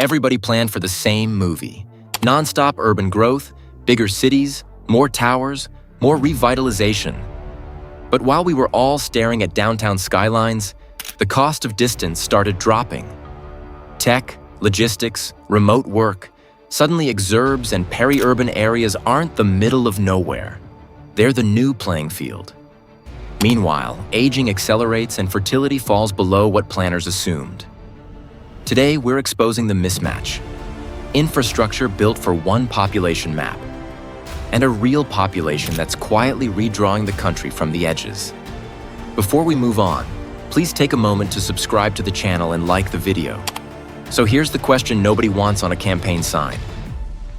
Everybody planned for the same movie. Nonstop urban growth, bigger cities, more towers, more revitalization. But while we were all staring at downtown skylines, the cost of distance started dropping. Tech, logistics, remote work, suddenly exurbs and peri-urban areas aren't the middle of nowhere. They're the new playing field. Meanwhile, aging accelerates and fertility falls below what planners assumed. Today, we're exposing the mismatch. Infrastructure built for one population map, and a real population that's quietly redrawing the country from the edges. Before we move on, please take a moment to subscribe to the channel and like the video. So here's the question nobody wants on a campaign sign.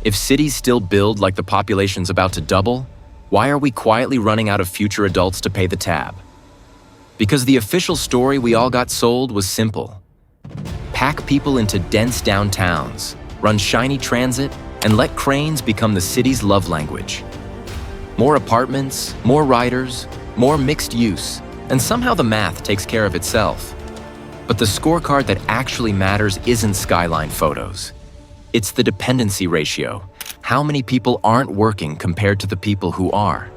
If cities still build like the population's about to double, why are we quietly running out of future adults to pay the tab? Because the official story we all got sold was simple. Pack people into dense downtowns, run shiny transit, and let cranes become the city's love language. More apartments, more riders, more mixed use, and somehow the math takes care of itself. But the scorecard that actually matters isn't skyline photos. It's the dependency ratio. How many people aren't working compared to the people who are?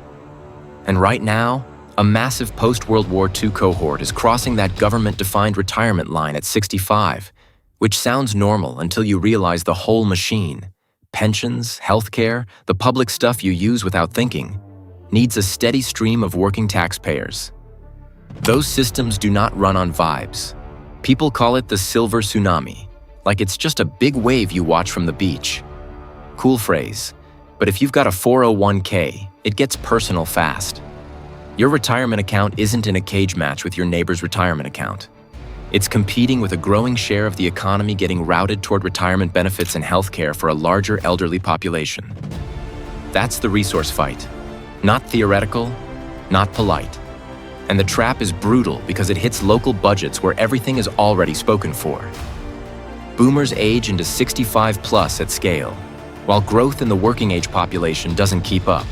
And right now, a massive post-World War II cohort is crossing that government-defined retirement line at 65, which sounds normal until you realize the whole machine, pensions, healthcare, the public stuff you use without thinking, needs a steady stream of working taxpayers. Those systems do not run on vibes. People call it the silver tsunami, like it's just a big wave you watch from the beach. Cool phrase, but if you've got a 401k, it gets personal fast. Your retirement account isn't in a cage match with your neighbor's retirement account. It's competing with a growing share of the economy getting routed toward retirement benefits and healthcare for a larger elderly population. That's the resource fight. Not theoretical, not polite. And the trap is brutal because it hits local budgets where everything is already spoken for. Boomers age into 65 plus at scale, while growth in the working age population doesn't keep up.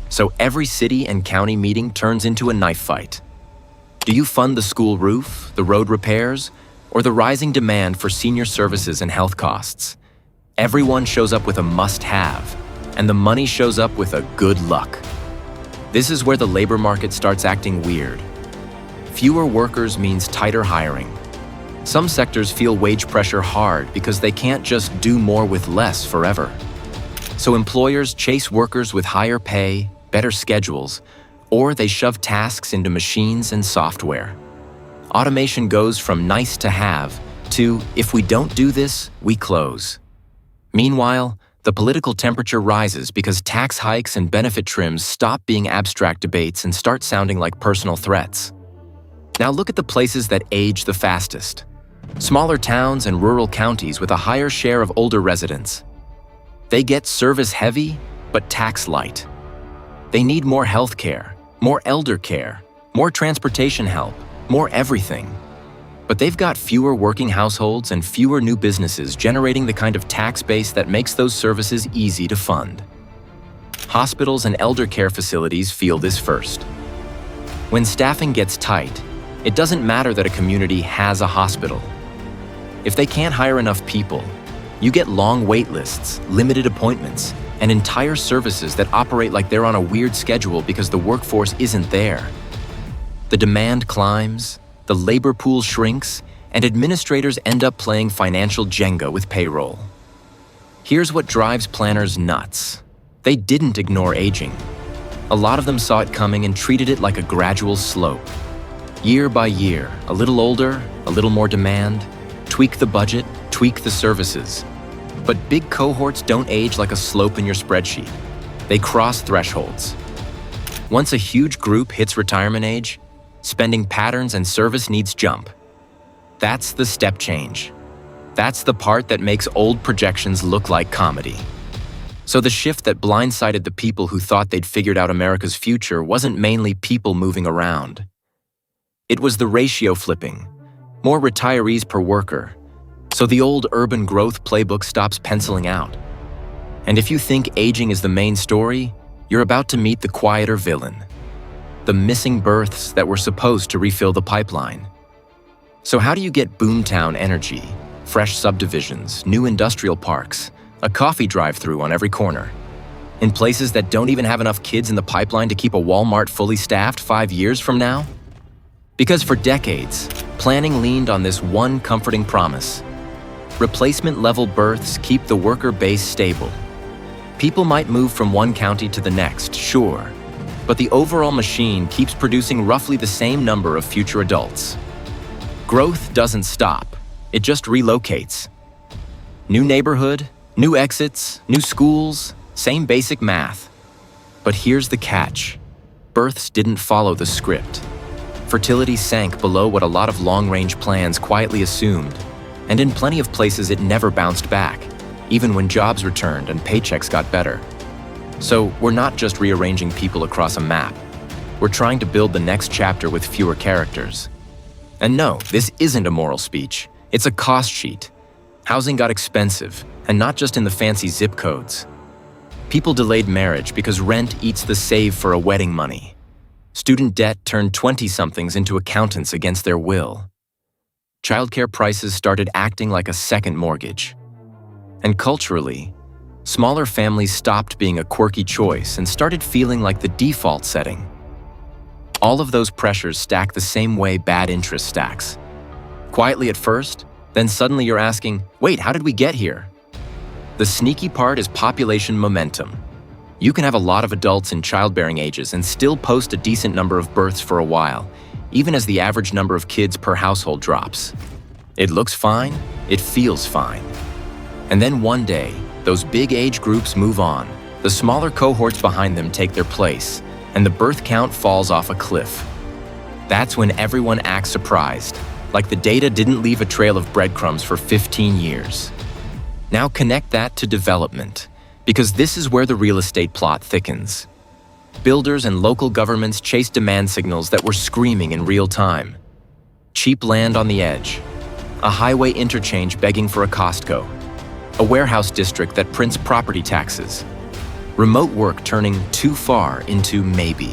So every city and county meeting turns into a knife fight. Do you fund the school roof, the road repairs, or the rising demand for senior services and health costs? Everyone shows up with a must-have, and the money shows up with a good luck. This is where the labor market starts acting weird. Fewer workers means tighter hiring. Some sectors feel wage pressure hard because they can't just do more with less forever. So employers chase workers with higher pay, better schedules, or they shove tasks into machines and software. Automation goes from nice to have to, if we don't do this, we close. Meanwhile, the political temperature rises because tax hikes and benefit trims stop being abstract debates and start sounding like personal threats. Now look at the places that age the fastest. Smaller towns and rural counties with a higher share of older residents. They get service-heavy, but tax-light. They need more health care, more elder care, more transportation help, more everything. But they've got fewer working households and fewer new businesses generating the kind of tax base that makes those services easy to fund. Hospitals and elder care facilities feel this first. When staffing gets tight, it doesn't matter that a community has a hospital. If they can't hire enough people, you get long wait lists, limited appointments, and entire services that operate like they're on a weird schedule because the workforce isn't there. The demand climbs, the labor pool shrinks, and administrators end up playing financial Jenga with payroll. Here's what drives planners nuts. They didn't ignore aging. A lot of them saw it coming and treated it like a gradual slope. Year by year, a little older, a little more demand, tweak the budget, tweak the services. But big cohorts don't age like a slope in your spreadsheet. They cross thresholds. Once a huge group hits retirement age, spending patterns and service needs jump. That's the step change. That's the part that makes old projections look like comedy. So the shift that blindsided the people who thought they'd figured out America's future wasn't mainly people moving around. It was the ratio flipping. More retirees per worker. So the old urban growth playbook stops penciling out. And if you think aging is the main story, you're about to meet the quieter villain. The missing births that were supposed to refill the pipeline. So how do you get boomtown energy, Fresh subdivisions, new industrial parks, a coffee drive-through on every corner. In places that don't even have enough kids in the pipeline to keep a Walmart fully staffed 5 years from now? Because for decades, planning leaned on this one comforting promise. Replacement-level births keep the worker base stable. People might move from one county to the next, sure, but the overall machine keeps producing roughly the same number of future adults. Growth doesn't stop, it just relocates. New neighborhood, new exits, new schools, same basic math. But here's the catch. Births didn't follow the script. Fertility sank below what a lot of long-range plans quietly assumed, and in plenty of places it never bounced back, even when jobs returned and paychecks got better. So we're not just rearranging people across a map. We're trying to build the next chapter with fewer characters. And no, this isn't a moral speech. It's a cost sheet. Housing got expensive, and not just in the fancy zip codes. People delayed marriage because rent eats the save for a wedding money. Student debt turned 20-somethings into accountants against their will. Childcare prices started acting like a second mortgage. And culturally, smaller families stopped being a quirky choice and started feeling like the default setting. All of those pressures stack the same way bad interest stacks. Quietly at first, then suddenly you're asking, wait, how did we get here? The sneaky part is population momentum. You can have a lot of adults in childbearing ages and still post a decent number of births for a while, even as the average number of kids per household drops. It looks fine, it feels fine. And then one day, those big age groups move on, the smaller cohorts behind them take their place, and the birth count falls off a cliff. That's when everyone acts surprised, like the data didn't leave a trail of breadcrumbs for 15 years. Now connect that to development, because this is where the real estate plot thickens. Builders and local governments chase demand signals that were screaming in real time. Cheap land on the edge, a highway interchange begging for a Costco, a warehouse district that prints property taxes, remote work turning too far into maybe.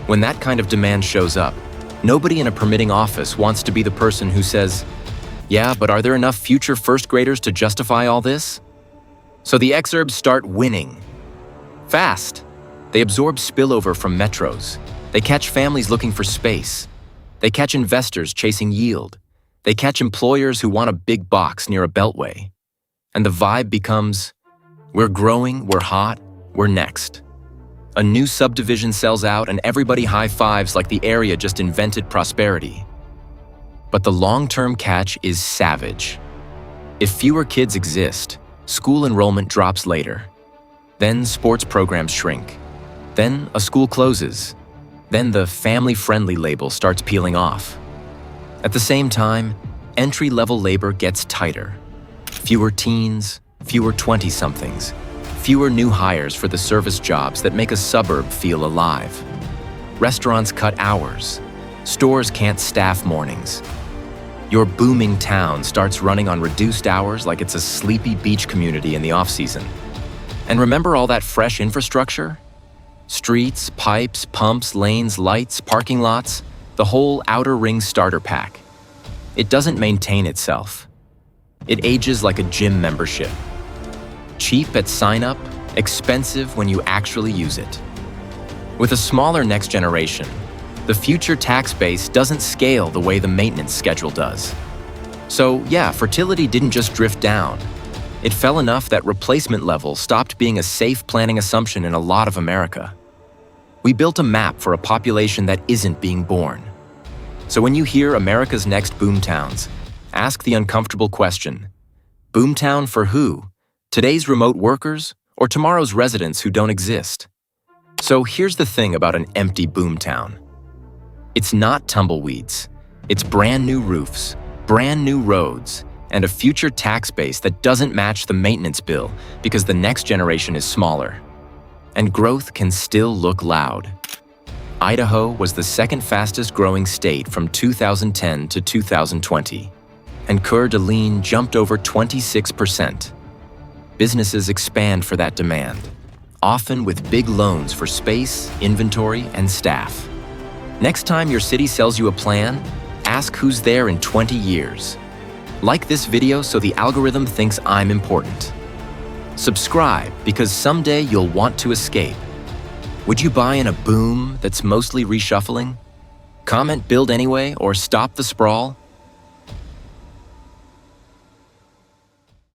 When that kind of demand shows up, nobody in a permitting office wants to be the person who says, yeah, but are there enough future first graders to justify all this? So the exurbs start winning. Fast. They absorb spillover from metros. They catch families looking for space. They catch investors chasing yield. They catch employers who want a big box near a beltway. And the vibe becomes, we're growing, we're hot, we're next. A new subdivision sells out and everybody high-fives like the area just invented prosperity. But the long-term catch is savage. If fewer kids exist, school enrollment drops later. Then sports programs shrink. Then a school closes. Then the family-friendly label starts peeling off. At the same time, entry-level labor gets tighter. Fewer teens, fewer 20-somethings, fewer new hires for the service jobs that make a suburb feel alive. Restaurants cut hours. Stores can't staff mornings. Your booming town starts running on reduced hours like it's a sleepy beach community in the off-season. And remember all that fresh infrastructure? Streets, pipes, pumps, lanes, lights, parking lots, the whole outer ring starter pack. It doesn't maintain itself. It ages like a gym membership. Cheap at sign-up, expensive when you actually use it. With a smaller next generation, the future tax base doesn't scale the way the maintenance schedule does. So yeah, fertility didn't just drift down. It fell enough that replacement level stopped being a safe planning assumption in a lot of America. We built a map for a population that isn't being born. So when you hear America's next boomtowns, ask the uncomfortable question, boomtown for who? Today's remote workers or tomorrow's residents who don't exist? So here's the thing about an empty boomtown. It's not tumbleweeds. It's brand new roofs, brand new roads, and a future tax base that doesn't match the maintenance bill because the next generation is smaller. And growth can still look loud. Idaho was the second fastest growing state from 2010 to 2020, and Coeur d'Alene jumped over 26%. Businesses expand for that demand, often with big loans for space, inventory, and staff. Next time your city sells you a plan, ask who's there in 20 years. Like this video so the algorithm thinks I'm important. Subscribe because someday you'll want to escape. Would you buy in a boom that's mostly reshuffling? Comment build anyway or stop the sprawl?